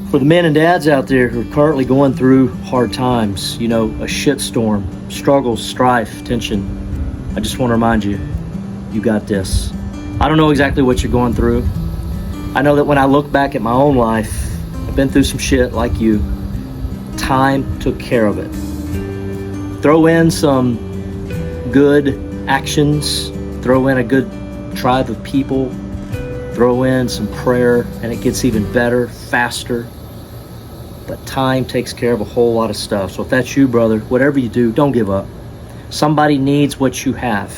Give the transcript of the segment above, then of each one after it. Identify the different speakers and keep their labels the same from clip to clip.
Speaker 1: For the men and dads out there who are currently going through hard times, a shitstorm, struggles, strife, tension, I just want to remind you, you got this. I don't know exactly what you're going through. I know that when I look back at my own life, I've been through some shit like you. Time took care of it. Throw in some good actions, throw in a good tribe of people, throw in some prayer, and it gets even better, faster. But time takes care of a whole lot of stuff. So if that's you, brother, whatever you do, don't give up. Somebody needs what you have.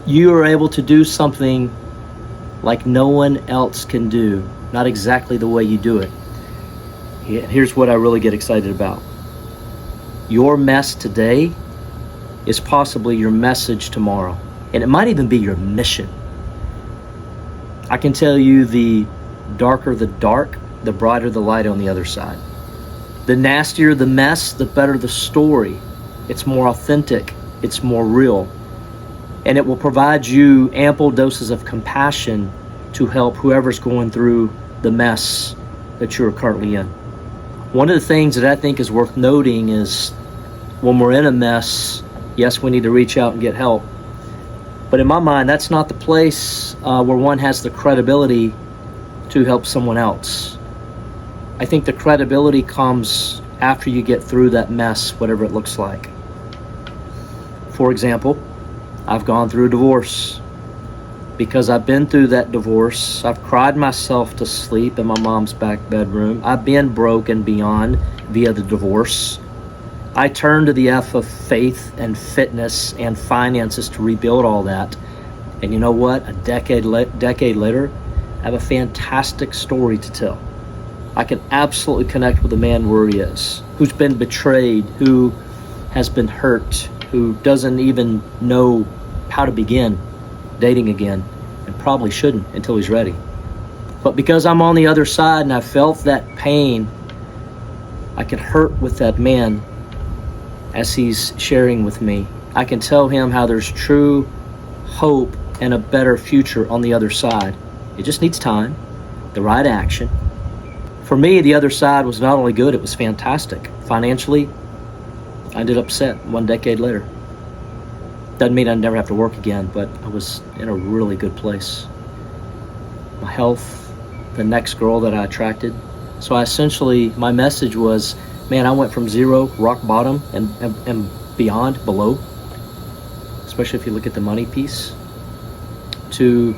Speaker 1: You are able to do something like no one else can do, not exactly the way you do it. Here's what I really get excited about. Your mess today is possibly your message tomorrow. And it might even be your mission. I can tell you, the darker the dark, the brighter the light on the other side. The nastier the mess, the better the story. It's more authentic, it's more real. And it will provide you ample doses of compassion to help whoever's going through the mess that you're currently in. One of the things that I think is worth noting is when we're in a mess, yes, we need to reach out and get help. But in my mind, that's not the place where one has the credibility to help someone else. I think the credibility comes after you get through that mess, whatever it looks like. For example, I've gone through a divorce. Because I've been through that divorce, I've cried myself to sleep in my mom's back bedroom. I've been broken beyond via the divorce. I turned to the F of faith and fitness and finances to rebuild all that. And you know what? A decade later, I have a fantastic story to tell. I can absolutely connect with a man where he is, who's been betrayed, who has been hurt, who doesn't even know how to begin dating again, and probably shouldn't until he's ready. But because I'm on the other side and I felt that pain, I can hurt with that man as he's sharing with me. I can tell him how there's true hope and a better future on the other side. It just needs time, the right action. For me, the other side was not only good, it was fantastic. Financially, I ended up set 1 decade later. Doesn't mean I'd never have to work again, but I was in a really good place. My health, the next girl that I attracted. So my message was, man, I went from zero, rock bottom, and beyond, below, especially if you look at the money piece, to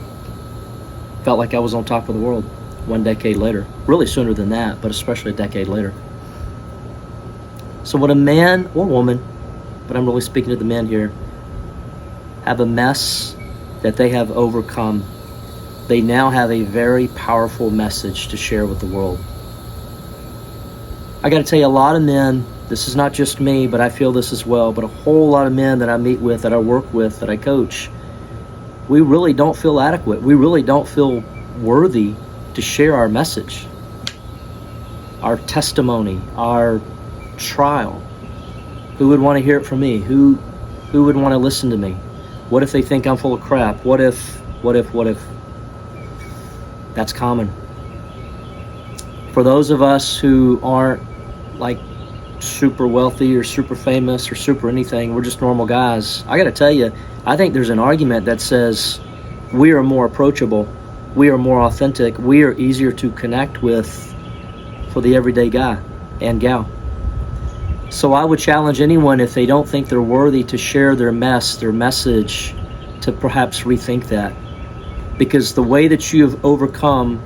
Speaker 1: felt like I was on top of the world 1 decade later. Really sooner than that, but especially a decade later. So when a man or woman, but I'm really speaking to the men here, have a mess that they have overcome, they now have a very powerful message to share with the world. I got to tell you, a lot of men, this is not just me, but I feel this as well, but a whole lot of men that I meet with, that I work with, that I coach, we really don't feel adequate. We really don't feel worthy to share our message, our testimony, our trial. Who would want to hear it from me? Who would want to listen to me? What if they think I'm full of crap? What if? That's common. For those of us who aren't like super wealthy or super famous or super anything, we're just normal guys. I got to tell you, I think there's an argument that says we are more approachable, we are more authentic, we are easier to connect with for the everyday guy and gal. So I would challenge anyone, if they don't think they're worthy to share their message, to perhaps rethink that. Because the way that you've overcome,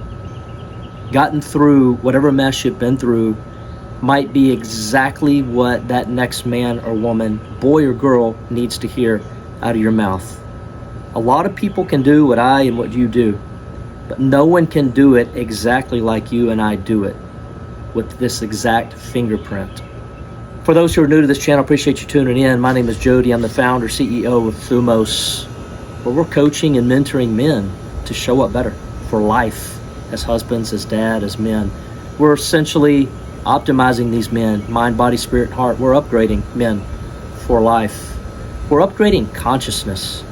Speaker 1: gotten through whatever mess you've been through, might be exactly what that next man or woman, boy or girl, needs to hear out of your mouth. A lot of people can do what I and what you do, but no one can do it exactly like you and I do it, with this exact fingerprint. For those who are new to this channel, appreciate you tuning in. My name is Jody. I'm the founder, CEO of Thumos, where we're coaching and mentoring men to show up better for life, as husbands, as dad, as men. We're essentially optimizing these men, mind, body, spirit, and heart. We're upgrading men for life. We're upgrading consciousness,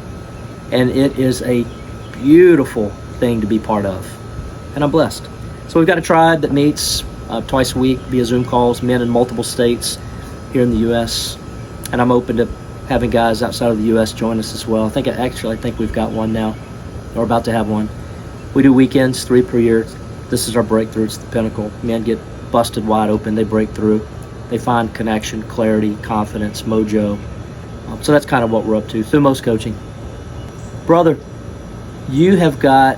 Speaker 1: and it is a beautiful thing to be part of, and I'm blessed. So we've got a tribe that meets twice a week via Zoom calls, men in multiple states here in the U.S. And I'm open to having guys outside of the U.S. join us as well. I think we've got one now, or about to have one. We do weekends, 3 per year. This is our breakthrough. It's the pinnacle. Men get busted wide open. They break through. They find connection, clarity, confidence, mojo. So that's kind of what we're up to. Thumos Coaching. Brother, you have got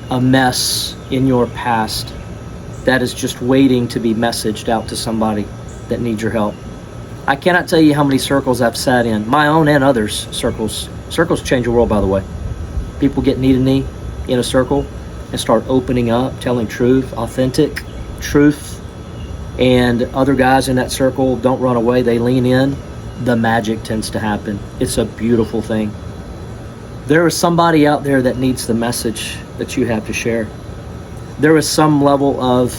Speaker 1: a mess in your past that is just waiting to be messaged out to somebody that needs your help. I cannot tell you how many circles I've sat in, my own and others' circles. Circles change the world, by the way. People get knee to knee in a circle and start opening up, telling truth, authentic truth, and other guys in that circle don't run away, they lean in. The magic tends to happen. It's a beautiful thing. There is somebody out there that needs the message that you have to share. There is some level of,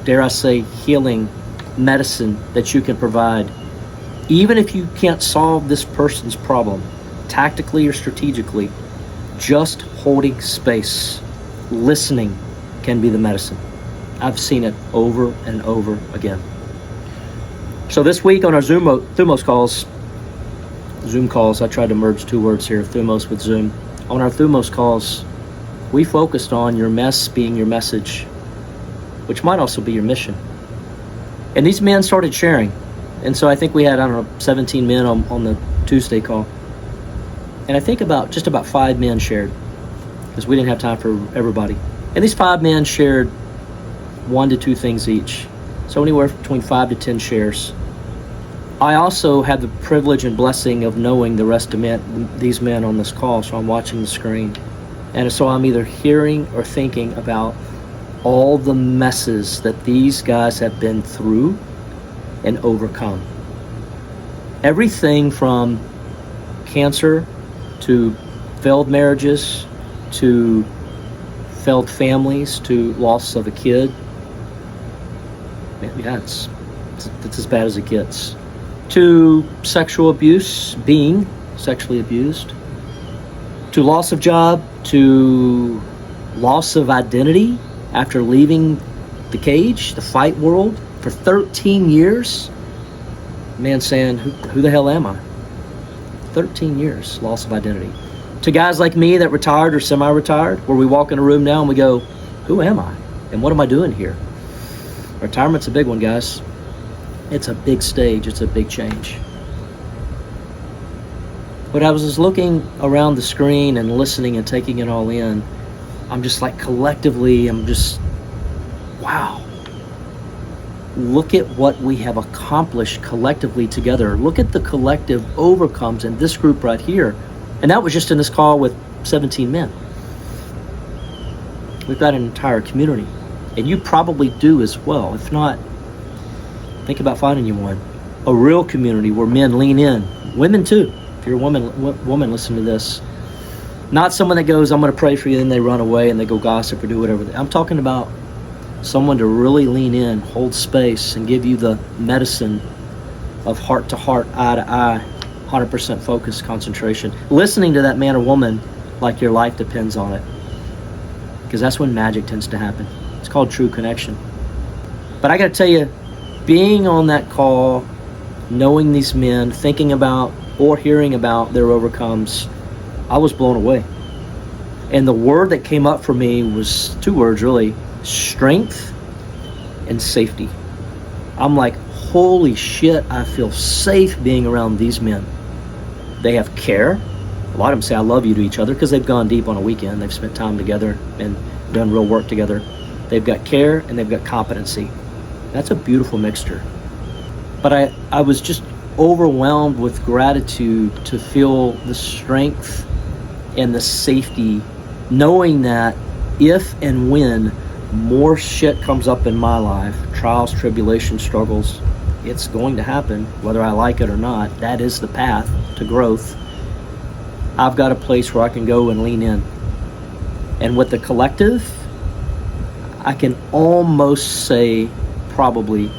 Speaker 1: dare I say, healing medicine that you can provide. Even if you can't solve this person's problem, tactically or strategically, just holding space, listening can be the medicine. I've seen it over and over again. So this week on our Thumos calls, Zoom calls, I tried to merge 2 words here, Thumos with Zoom. On our Thumos calls, we focused on your mess being your message, which might also be your mission. And these men started sharing. And so I think we had, 17 men on the Tuesday call. And I think just about 5 men shared, because we didn't have time for everybody. And these 5 men shared 1 to 2 things each. So anywhere between 5 to 10 shares. I also had the privilege and blessing of knowing the rest of these men on this call, so I'm watching the screen. And so I'm either hearing or thinking about all the messes that these guys have been through and overcome. Everything from cancer to failed marriages to failed families to loss of a kid. Yeah, it's as bad as it gets. To sexual abuse, being sexually abused, to loss of job, to loss of identity after leaving the cage, the fight world, for 13 years. Man saying, who the hell am I? 13 years, loss of identity. To guys like me that retired or semi-retired, where we walk in a room now and we go, who am I? And what am I doing here? Retirement's a big one, guys. It's a big stage. It's a big change. But I was just looking around the screen and listening and taking it all in. I'm just like collectively, wow. Look at what we have accomplished collectively together. Look at the collective overcomes in this group right here. And that was just in this call with 17 men. We've got an entire community. And you probably do as well. If not, think about finding you one. A real community where men lean in. Women too. If you're a woman, listen to this. Not someone that goes, I'm going to pray for you, and they run away and they go gossip or do whatever. I'm talking about someone to really lean in, hold space, and give you the medicine of heart to heart, eye to eye, 100% focus, concentration. Listening to that man or woman like your life depends on it. Because that's when magic tends to happen. It's called true connection. But I got to tell you, being on that call, knowing these men, thinking about or hearing about their overcomes, I was blown away. And the word that came up for me was 2 words really, strength and safety. I'm like, holy shit, I feel safe being around these men. They have care. A lot of them say I love you to each other because they've gone deep on a weekend. They've spent time together and done real work together. They've got care and they've got competency. That's a beautiful mixture. But I was just overwhelmed with gratitude to feel the strength and the safety, knowing that if and when more shit comes up in my life, trials, tribulations, struggles, it's going to happen, whether I like it or not. That is the path to growth. I've got a place where I can go and lean in. And with the collective, I can almost say probably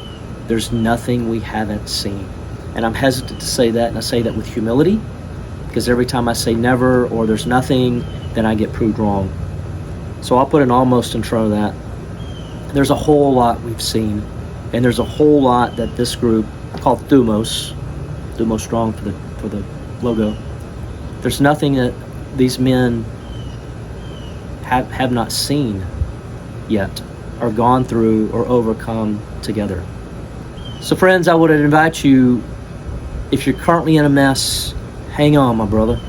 Speaker 1: there's nothing we haven't seen. And I'm hesitant to say that, and I say that with humility, because every time I say never or there's nothing, then I get proved wrong. So I'll put an almost in front of that. There's a whole lot we've seen. And there's a whole lot that this group called Thumos Strong for the logo. There's nothing that these men have not seen yet, or gone through, or overcome together. So friends, I would invite you, if you're currently in a mess, hang on, my brother.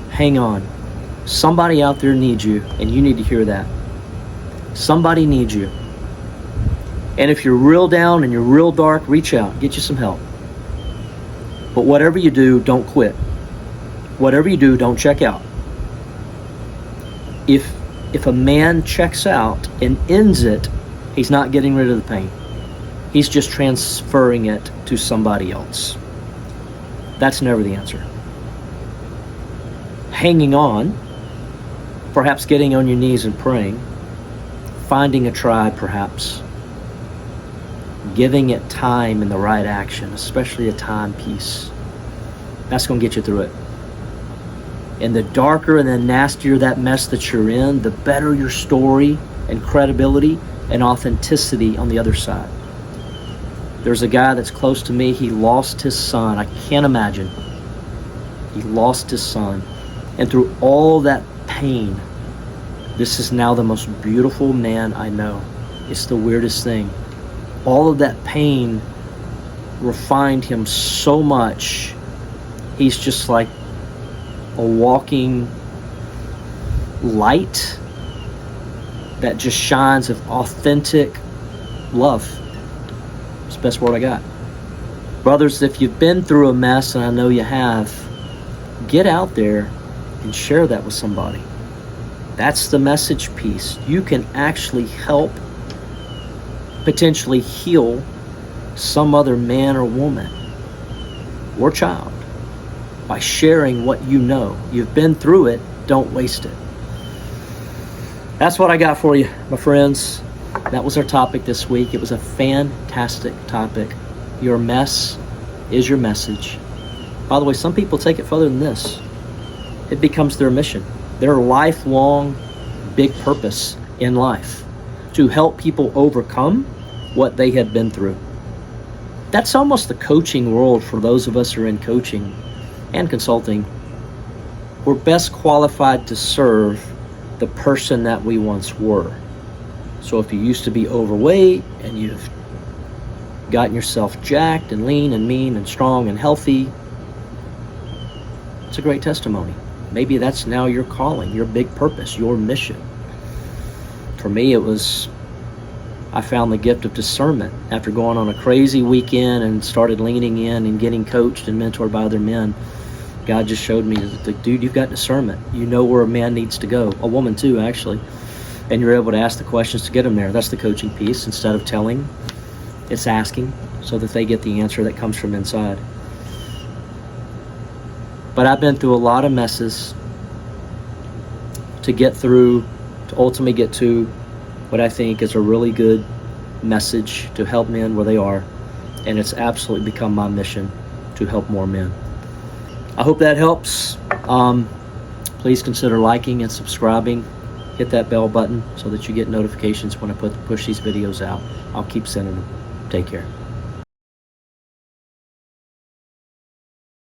Speaker 1: Hang on. Somebody out there needs you, and you need to hear that. Somebody needs you. And if you're real down and you're real dark, reach out, get you some help. But whatever you do, don't quit. Whatever you do, don't check out. If a man checks out and ends it, he's not getting rid of the pain. He's just transferring it to somebody else. That's never the answer. Hanging on, perhaps getting on your knees and praying, finding a tribe perhaps, giving it time and the right action, especially a timepiece, that's going to get you through it. And the darker and the nastier that mess that you're in, the better your story and credibility and authenticity on the other side. There's a guy that's close to me. He lost his son. I can't imagine. He lost his son. And through all that pain, this is now the most beautiful man I know. It's the weirdest thing. All of that pain refined him so much. He's just like a walking light that just shines of authentic love. It's the best word I got. Brothers, if you've been through a mess, and I know you have, get out there and share that with somebody. That's the message piece. You can actually help potentially heal some other man or woman or child by sharing what you know. You've been through it, don't waste it. That's what I got for you, my friends. That was our topic this week. It was a fantastic topic. Your mess is your message. By the way, some people take it further than this. It becomes their mission, their lifelong big purpose in life, to help people overcome what they had been through. That's almost the coaching world for those of us who are in coaching and consulting. We're best qualified to serve the person that we once were. So if you used to be overweight and you've gotten yourself jacked and lean and mean and strong and healthy, it's a great testimony. Maybe that's now your calling, your big purpose, your mission. For me, I found the gift of discernment after going on a crazy weekend and started leaning in and getting coached and mentored by other men. God just showed me that, dude, you've got discernment. You know where a man needs to go, a woman too, actually. And you're able to ask the questions to get them there. That's the coaching piece. Instead of telling, it's asking so that they get the answer that comes from inside. But I've been through a lot of messes to ultimately get to what I think is a really good message to help men where they are. And it's absolutely become my mission to help more men. I hope that helps. Please consider liking and subscribing. Hit that bell button so that you get notifications when I push these videos out. I'll keep sending them. Take care.